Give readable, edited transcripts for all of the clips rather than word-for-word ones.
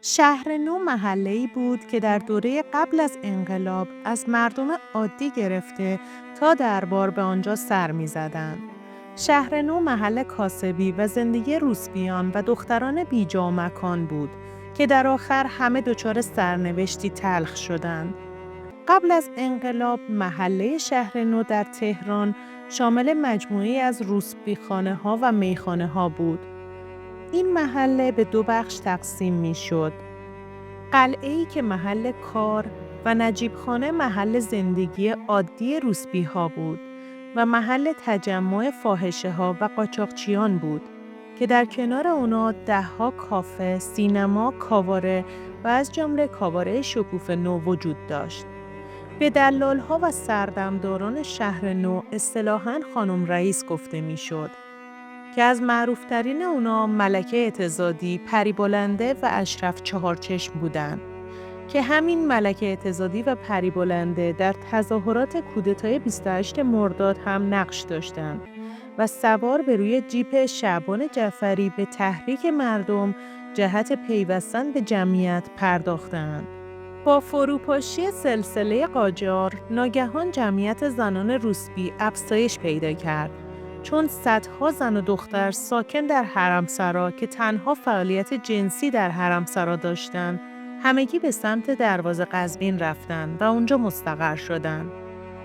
شهر نو محله‌ای بود که در دوره قبل از انقلاب از مردم عادی گرفته تا دربار به آنجا سر می‌زدند. شهر نو محل کاسبی و زندگی روسپیان و دختران بیجا و مکان بود که در آخر همه دچار سرنوشتی تلخ شدند. قبل از انقلاب محله شهر نو در تهران شامل مجموعه‌ای از روسپیخانه‌ها و میخانه‌ها بود. این محله به دو بخش تقسیم می‌شد. قلعه‌ای که محل کار و نجیبخانه محل زندگی عادی روسپی‌ها بود و محل تجمع فاحشه‌ها و قاچاقچیان بود که در کنار اونا ده‌ها کافه، سینما، کاواره و از جمله کاواره شکوفه نو وجود داشت. به دلال‌ها و سردمداران شهر نو اصطلاحاً خانم رئیس گفته می‌شد که از معروف‌ترین اونا ملکه اعتزادی، پریبلنده و اشرف چهارچشم بودند که همین ملکه اعتزادی و پریبلنده در تظاهرات کودتای 28 مرداد هم نقش داشتند و سوار به روی جیپ شعبان جعفری به تحریک مردم جهت پیوستن به جمعیت پرداختند. با فروپاشی سلسله قاجار، ناگهان جمعیت زنان روسپی افزایش پیدا کرد، چون صدها زن و دختر ساکن در حرمسرا که تنها فعالیت جنسی در حرمسرا داشتند، همگی به سمت دروازه قزوین رفتند و اونجا مستقر شدند.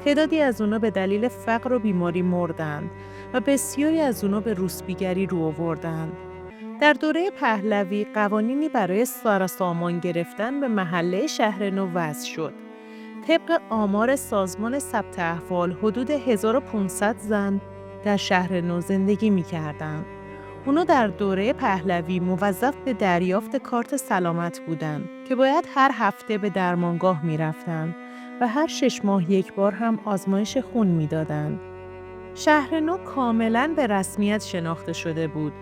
تعدادی از اونا به دلیل فقر و بیماری مردند و بسیاری از اونا به روسپیگری رو آوردند. در دوره پهلوی قوانینی برای سارسامان گرفتن به محله شهر نو وضع شد. طبق آمار سازمان ثبت احوال حدود 1500 زن در شهر نو زندگی می‌کردند. اونا در دوره پهلوی موظف به دریافت کارت سلامت بودند که باید هر هفته به درمانگاه می‌رفتند و هر 6 ماه یک بار هم آزمایش خون می‌دادند. شهر نو کاملاً به رسمیت شناخته شده بود،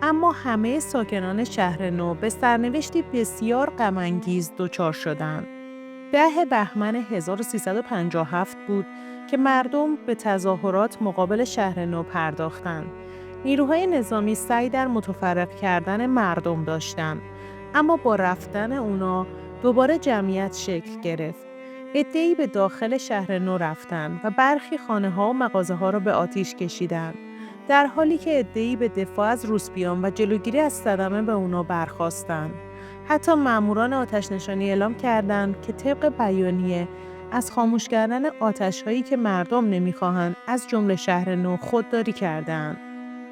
اما همه ساکنان شهر نو به سرنوشتی بسیار غم‌انگیز دچار شدند. 10 بهمن 1357 بود که مردم به تظاهرات مقابل شهر نو پرداختند. نیروهای نظامی سعی در متفرق کردن مردم داشتند، اما با رفتن اونا دوباره جمعیت شکل گرفت. عده‌ای به داخل شهر نو رفتند و برخی خانه‌ها و مغازه‌ها را به آتش کشیدند، در حالی که عده‌ای به دفاع از روسپیان و جلوگیری از صدمه به اونا برخاستند. حتی ماموران آتش‌نشانی اعلام کردند که طبق بیانیه از خاموش کردن آتش‌هایی که مردم نمی‌خواهند از جمله شهر نو خودداری کردند.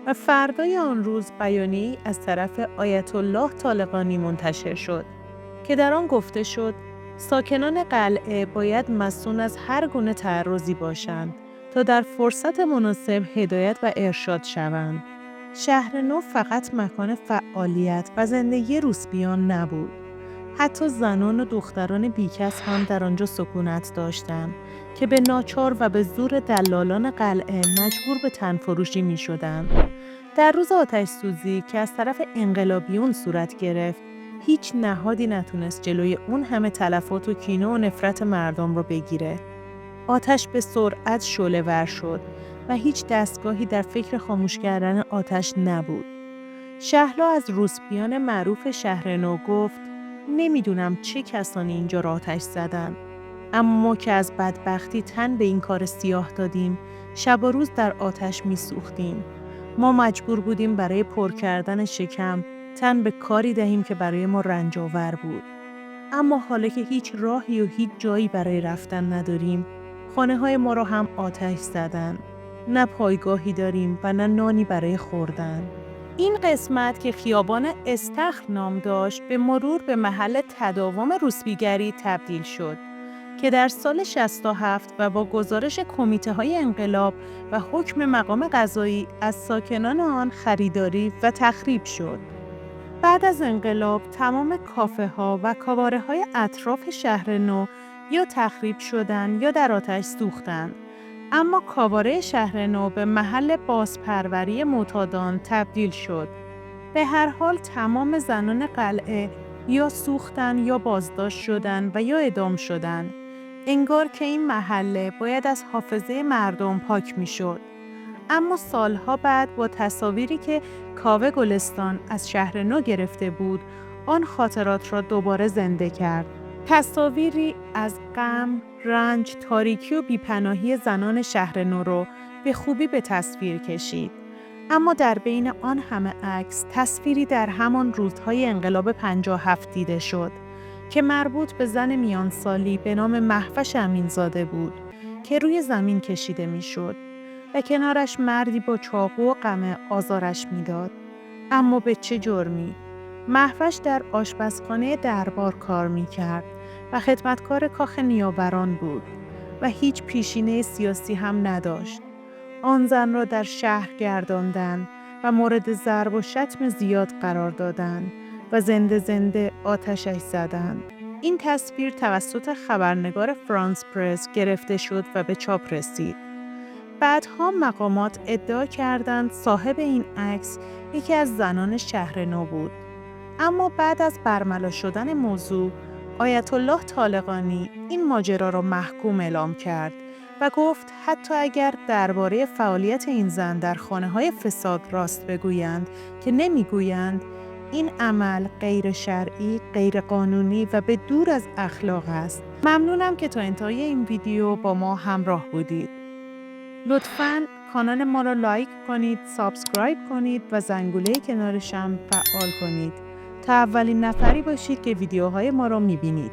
و فردای آن روز بیانیه‌ای از طرف آیت الله طالقانی منتشر شد که در آن گفته شد ساکنان قلعه باید مصون از هر گونه تعرضی باشند تا در فرصت مناسب هدایت و ارشاد شوند. شهر نو فقط مکان فعالیت و زندگی روسپیان نبود. حتی زنان و دختران بیکس هم در آنجا سکونت داشتند که به ناچار و به زور دلالان قلعه مجبور به تنفروشی می شدند. در روز آتش‌سوزی که از طرف انقلابیون صورت گرفت، هیچ نهادی نتونست جلوی اون همه تلفات و کینه و نفرت مردم رو بگیره. آتش به سرعت شعله‌ور شد و هیچ دستگاهی در فکر خاموش کردن آتش نبود. شهلا از روسپیان معروف شهر نو گفت نمیدونم چه کسانی اینجا را آتش زدن، اما ما که از بدبختی تن به این کار سیاه دادیم، شب و روز در آتش میسوختیم. ما مجبور بودیم برای پر کردن شکم تن به کاری دهیم که برای ما رنج‌آور بود. اما حالا که هیچ راهی و هیچ جایی برای رفتن نداریم، خانه‌های ما را هم آتش زدن. نه پایگاهی داریم و نه نانی برای خوردن. این قسمت که خیابان استخر نام داشت به مرور به محل تداوم روسپیگری تبدیل شد که در سال 67 و با گزارش کمیته‌های انقلاب و حکم مقام قضایی از ساکنان آن خریداری و تخریب شد. بعد از انقلاب تمام کافه‌ها و کاباره‌های اطراف شهر نو یا تخریب شدند یا در آتش سوختند. اما کاباره شهر نو به محل بازپروری معتادان تبدیل شد. به هر حال تمام زنان قلعه یا سوختن یا بازداشت شدند و یا اعدام شدند. انگار که این محله باید از حافظه مردم پاک می‌شد. اما سالها بعد با تصاویری که کاوه گلستان از شهر نو گرفته بود، آن خاطرات را دوباره زنده کرد. تصاویری از غم، رنج، تاریکی و بیپناهی زنان شهر نو را به خوبی به تصویر کشید. اما در بین آن همه عکس، تصویری در همان روزهای انقلاب 57 دیده شد که مربوط به زن میانسالی به نام مهوش امینزاده بود که روی زمین کشیده میشد و کنارش مردی با چاقو و قمع آزارش میداد. اما به چه جرمی؟ مهوش در آشپزخانه دربار کار میکرد و خدمتکار کاخ نیاوران بود و هیچ پیشینه سیاسی هم نداشت. آن زن را در شهر گرداندند و مورد ضرب و شتم زیاد قرار دادند و زنده زنده آتشش زدند. این تصویر توسط خبرنگار فرانس پرس گرفته شد و به چاپ رسید. بعدها مقامات ادعا کردند صاحب این عکس یکی از زنان شهر نو بود. اما بعد از برملا شدن موضوع، آیت الله طالقانی این ماجرا را محکوم اعلام کرد و گفت حتی اگر درباره فعالیت این زن در خانه‌های فساد راست بگویند که نمیگویند، این عمل غیر شرعی، غیر قانونی و به دور از اخلاق است. ممنونم که تا انتهای این ویدیو با ما همراه بودید. لطفاً کانال ما را لایک کنید، سابسکرایب کنید و زنگوله کنارش هم فعال کنید تا اولین نفری باشید که ویدیوهای ما را می‌بینید.